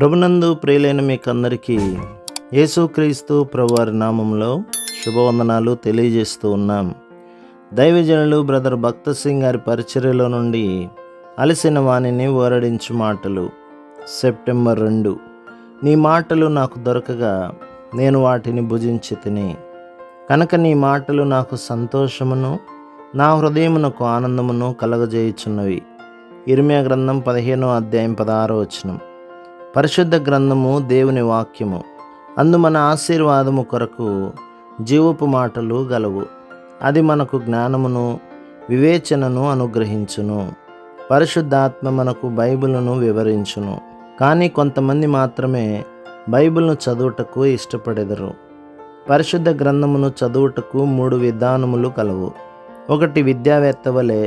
ప్రభునందు ప్రియులైన మీకందరికీ యేసుక్రీస్తు ప్రభువారి నామంలో శుభవందనాలు తెలియజేస్తూ ఉన్నాం. దైవజనులు బ్రదర్ భక్త సింగ్ గారి పరిచర్యలో నుండి అలసిన వాణిని ఓరడించు మాటలు. సెప్టెంబర్ 2. నీ మాటలు నాకు దొరకగా నేను వాటిని భుజించి తిని, కనుక నీ మాటలు నాకు సంతోషమును, నా హృదయమునకు ఆనందమును కలగజేయుచున్నవి. ఇర్మియా గ్రంథం 15వ అధ్యాయం 16వ వచనం. పరిశుద్ధ గ్రంథము దేవుని వాక్యము, అందు మన ఆశీర్వాదము కొరకు జీవపు మాటలు గలవు. అది మనకు జ్ఞానమును వివేచనను అనుగ్రహించును. పరిశుద్ధాత్మ మనకు బైబిలును వివరించును. కానీ కొంతమంది మాత్రమే బైబిల్ను చదువుటకు ఇష్టపడెదరు. పరిశుద్ధ గ్రంథమును చదువుటకు 3 విధానములు కలవు. ఒకటి విద్యావేత్త వలె,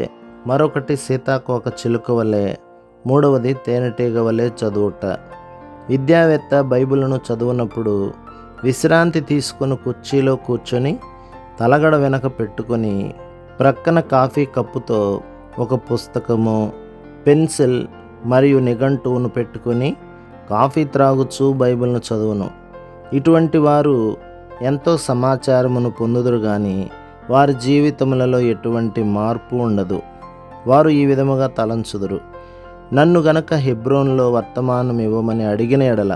మరొకటి సీతాకోక చిలుక వలె, మూడవది తేనెటీగ వలె చదువుట. విద్యావేత్త బైబిలును చదువునప్పుడు విశ్రాంతి తీసుకుని కుర్చీలో కూర్చొని తలగడ వెనక పెట్టుకొని ప్రక్కన కాఫీ కప్పుతో ఒక పుస్తకము, పెన్సిల్ మరియు నిఘంటువును పెట్టుకొని కాఫీ త్రాగుచూ బైబిల్ను చదువును. ఇటువంటి వారు ఎంతో సమాచారమును పొందుదురు కానీ వారి జీవితములలో ఎటువంటి మార్పు ఉండదు. వారు ఈ విధముగా తలంచుదురు, నన్ను గనక హెబ్రోన్లో వర్తమానం ఇవ్వమని అడిగిన ఎడల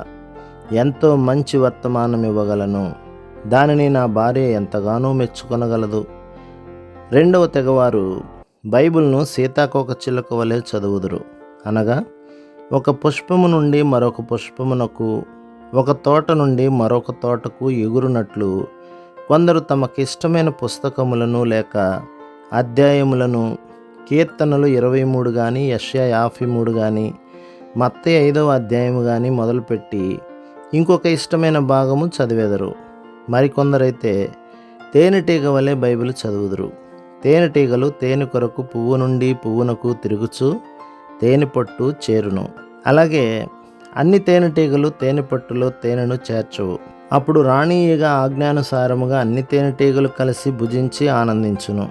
ఎంతో మంచి వర్తమానం ఇవ్వగలను. దానిని నా భార్య ఎంతగానో మెచ్చుకొనగలదు. రెండవ తెగవారు బైబిల్ను సీతాకోక చిలుక వలె చదువుదురు. అనగా ఒక పుష్పము నుండి మరొక పుష్పమునకు, ఒక తోట నుండి మరొక తోటకు ఎగురునట్లు కొందరు తమకిష్టమైన పుస్తకములను లేక అధ్యాయములను, కీర్తనలు 23 కానీ, యెషయా 53 కానీ, మత్తయి 5వ అధ్యాయము కానీ మొదలుపెట్టి ఇంకొక ఇష్టమైన భాగము చదివేదరు. మరికొందరైతే తేనెటీగ వలె బైబిల్ చదువుదురు. తేనెటీగలు తేనె కొరకు పువ్వు నుండి పువ్వునకు తిరుగుచు తేనె పట్టు చేరును. అలాగే అన్ని తేనెటీగలు తేనె పట్టులో తేనెను చేర్చవు. అప్పుడు రాణి ఈగ ఆజ్ఞానుసారముగా అన్ని తేనెటీగలు కలిసి భుజించి ఆనందించును.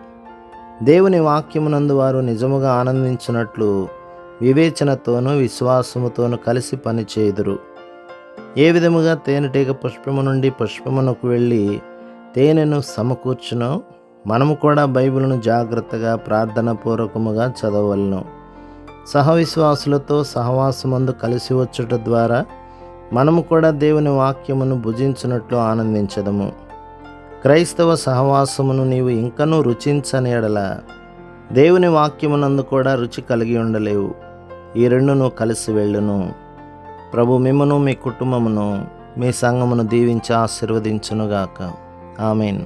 దేవుని వాక్యమునందు వారు నిజముగా ఆనందించినట్లు వివేచనతోనూ విశ్వాసముతోనూ కలిసి పనిచేయుదురు. ఏ విధముగా తేనెటీగ పుష్పము నుండి పుష్పమునకు వెళ్ళి తేనెను సమకూర్చునో, మనము కూడా బైబిల్ను జాగ్రత్తగా ప్రార్థనాపూర్వకముగా చదవవలెను. సహవిశ్వాసులతో సహవాసమందు కలిసి వచ్చుట ద్వారా మనము కూడా దేవుని వాక్యమును భుజించినట్లు ఆనందించదము. క్రైస్తవ సహవాసమును నీవు ఇంకనూ రుచించని ఎడల దేవుని వాక్యమునందు కూడా రుచి కలిగి ఉండలేవు. ఈ రెండును కలిసి వెళ్ళును. ప్రభు మిమ్మును, మీ కుటుంబమును, మీ సంఘమును దీవించి ఆశీర్వదించునుగాక. ఆమేన్.